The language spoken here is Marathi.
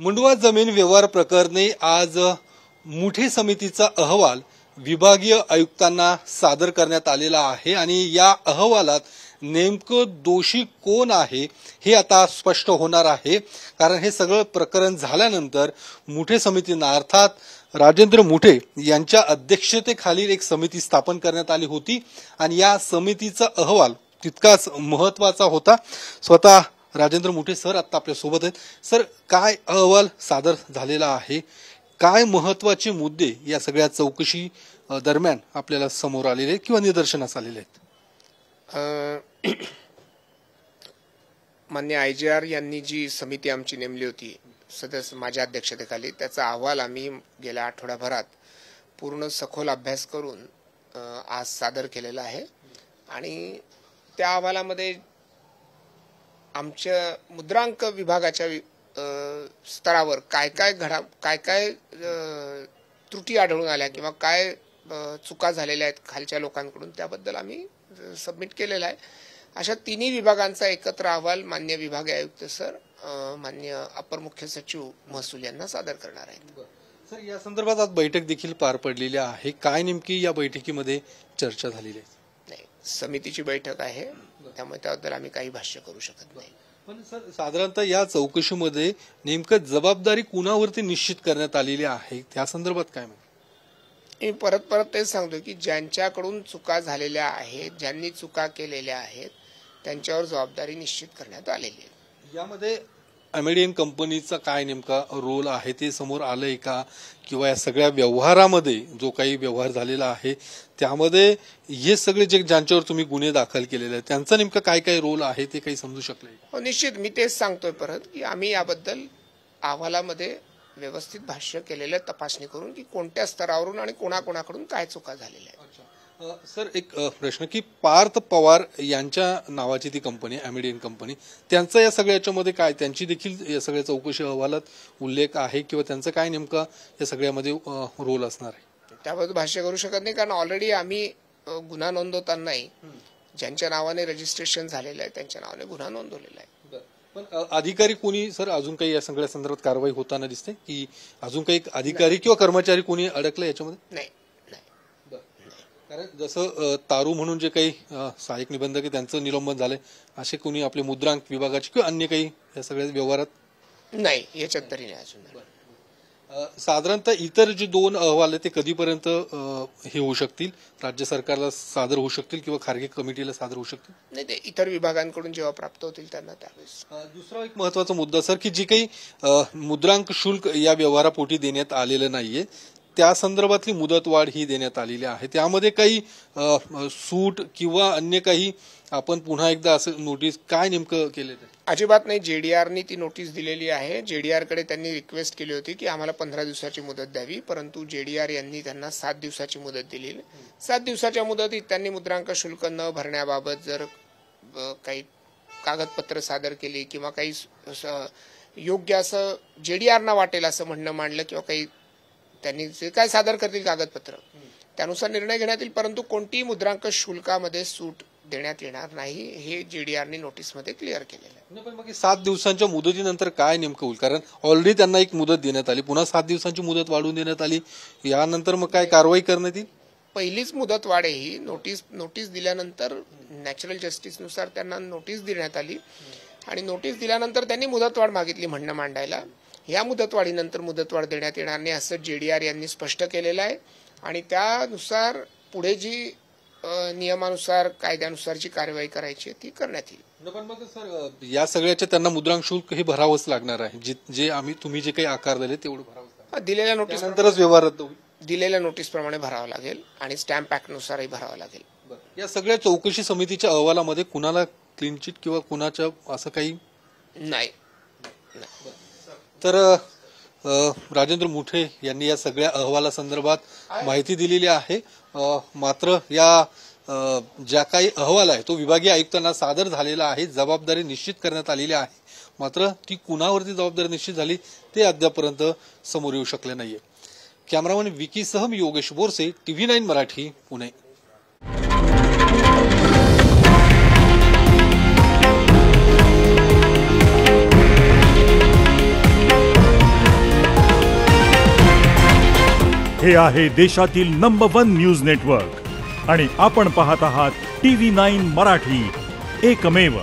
मुंडवा जमीन व्यवहार प्रकरणी आज मुठे समितीचा अहवाल विभागीय आयुक्तांना सादर करण्यात आलेला आहे आणि या अहवालात नेमकं दोषी कोण आहे हे आता स्पष्ट होणार आहे। कारण हे सगळं प्रकरण झाल्यानंतर मुठे समितीने अर्थात राजेंद्र मुठे यांच्या अध्यक्षतेखाली एक समिती स्थापन करण्यात आली होती आणि या समितीचा अहवाल तितकाच महत्त्वाचा होता। स्वतः राजेंद्र मुठे सर आता आपल्या सोबत आहेत। सर, काय अहवाल सादर झालेला आहे, काय महत्त्वाचे मुद्दे या सगळ्या चौकशी दरम्यान आपल्याला समोर आलेले किंवा निदर्शनास आलेले आहेत? मान्य IGR यांनी जी समिती आमची नेमली होती सदस्य माझ्या अध्यक्षतेखाली, त्याचा अहवाल आम्ही गेल्या आठवड्याभरात पूर्ण सखोल अभ्यास करून आज सादर केलेला आहे आणि त्या अहवालामध्ये आमच्या मुद्रांक विभागाच्या स्तरावर काय काय त्रुटी आढळून आल्या किंवा काय चुका झालेल्या आहेत खालच्या लोकांकडून, त्याबद्दल आम्ही सबमिट केलेला आहे। अशा तिन्ही विभागांचा एकत्र अहवाल मान्य विभागीय आयुक्त सर, मान्य अपर मुख्य सचिव महसूल यांना सादर करणार आहेत। सर, या संदर्भात आज बैठक देखील पार पडलेली आहे, काय नेमकी या बैठकीमध्ये चर्चा झालेली आहे? नाही, समितीची बैठक आहे त्यामुळे त्याबद्दल आम्ही काही भाष्य करू शकत नाही। पण सर, साधारणतः या चौकशीमध्ये नेमकं जबाबदारी कुणावरती निश्चित करण्यात आलेली आहे त्या संदर्भात काय म्हणतो? मी परत तेच सांगतो की ज्यांच्याकडून चुका झालेल्या आहेत, ज्यांनी चुका केलेल्या आहेत त्यांच्यावर जबाबदारी निश्चित करण्यात आलेली आहे। यामध्ये अमेरिकन कंपनीचा काय नेमका रोल आहे ते समोर आलंय का, किंवा या सगळ्या व्यवहारामध्ये जो काही व्यवहार झालेला आहे त्यामध्ये हे सगळे जे ज्यांच्यावर तुम्ही गुन्हे दाखल केलेले आहेत त्यांचा नेमका काय काय रोल आहे ते काही समजू शकले? हो, निश्चित मी तेच सांगतोय परत की आम्ही याबद्दल अहवालामध्ये व्यवस्थित भाष्य केलेलं तपासणी करून की कोणत्या स्तरावरून आणि कोणाकोणाकडून काय चुका झालेल्या आहेत। सर, एक प्रश्न की पार्थ पवार यांच्या नावाची ती कंपनी अमेरिकन कंपनी, त्यांचा या सगळ्याच्यामध्ये काय, त्यांची देखील या सगळ्या चौकशी अहवालात उल्लेख आहे किंवा त्यांचा काय नेमका या सगळ्यामध्ये रोल असणार आहे? त्याबद्दल भाष्य करू शकत नाही, कारण ऑलरेडी आम्ही गुन्हा नोंदवतानाही ज्यांच्या नावाने रजिस्ट्रेशन झालेलं आहे त्यांच्या नावाने गुन्हा नोंदवलेला आहे। पण अधिकारी कोणी सर अजून काही या सगळ्या संदर्भात कारवाई होताना दिसते की अजून काही अधिकारी किंवा कर्मचारी कोणी अडकलं याच्यामध्ये? नाही, कारण जसं तारू म्हणून जे काही सहाय्यक निबंधक आहे त्यांचं निलंबन झालंय, असे कोणी आपले मुद्रांक विभागाचे किंवा अन्य काही या सगळ्या व्यवहारात नाही, याच्यात तरी नाही अजून। साधारणतः इतर जे दोन अहवाल आहेत ते कधीपर्यंत हे होऊ शकतील, राज्य सरकारला सादर होऊ शकतील किंवा खारगे कमिटीला सादर होऊ शकतील? नाही, ते इतर विभागांकडून जेव्हा प्राप्त होतील त्यांना त्यावेळेस। दुसरा एक महत्वाचा मुद्दा सर की जे काही मुद्रांक शुल्क या व्यवहारापोटी देण्यात आलेलं नाहीये त्या संदर्भातली मुदतवाढ ही देण्यात आलेली आहे, त्यामध्ये काही सूट किंवा अन्य काही आपण पुन्हा एकदा असं नोटीस काय नेमकं केलं? अजिबात नाही, JDRनी ती नोटीस दिलेली आहे। JDR कडे त्यांनी रिक्वेस्ट केली होती की आम्हाला 15 दिवसाची मुदत द्यावी, परंतु JDR यांनी त्यांना 7 दिवसाची मुदत दिली। 7 दिवसाच्या मुदतीत त्यांनी मुद्रांक शुल्क न भरण्याबाबत जर काही कागदपत्र सादर केली किंवा काही योग्य असं JDRना वाटेल असं म्हणणं मांडलं किंवा काही त्यांनी जे काय सादर करतील कागदपत्र त्यानुसार निर्णय घेण्यात येईल, परंतु कोणतीही मुद्रांक शुल्कामध्ये सूट देण्यात येणार नाही हे JDRनी नोटीसमध्ये क्लिअर केलेलं आहे। पण मग 7 दिवसांच्या मुदतीनंतर काय नेमकं होईल? कारण ऑलरेडी त्यांना एक मुदत देण्यात आली, पुन्हा 7 दिवसांची मुदत वाढवून देण्यात आली, यानंतर मग काय कारवाई करण्यात येईल? पहिलीच मुदत वाढ ही नोटीस दिल्यानंतर नॅचरल जस्टिसनुसार त्यांना नोटीस देण्यात आली आणि नोटीस दिल्यानंतर त्यांनी मुदतवाढ मागितली म्हणणं मांडायला। या मुदतवाढीनंतर मुदतवाढ देण्यात येणार नाही असं JDR यांनी स्पष्ट केलेलं आहे आणि त्यानुसार पुढे जी नियमानुसार कायद्यानुसार जी कारवाई करायची ती करण्यात येईल। पण मग सर या सगळ्याच्या त्यांना मुद्रांक शुल्क हे भरावंच लागणार आहे, जे तुम्ही जे काही आकार दिले तेवढं भरावं लागणार? दिलेल्या नोटीस नंतरच व्यवहार रद्द होईल? दिलेल्या नोटीस प्रमाणे भरावं लागेल आणि स्टॅम्प ऍक्टनुसारही भरावं लागेल। या सगळ्या चौकशी समितीच्या अहवालामध्ये कुणाला क्लीन चिट किंवा कुणाच्या असं काही नाही? तर राजेंद्र मुठे यांनी या सगळ्या अहवालासंदर्भात माहिती दिलेली आहे। मात्र या ज्या काही अहवाल आहे तो विभागीय आयुक्तांना सादर झालेला आहे, जबाबदारी निश्चित करण्यात आलेली आहे, मात्र ती कुणावरती जबाबदारी निश्चित झाली ते अद्यापर्यंत समोर येऊ शकले नाहीये। कॅमेरामॅन विकी सह मी योगेश बोरसे, TV9 मराठी, पुणे। हे आहे देशातील नंबर 1 न्यूज नेटवर्क आणि आपण पाहत आहात TV9 मराठी, एकमेव.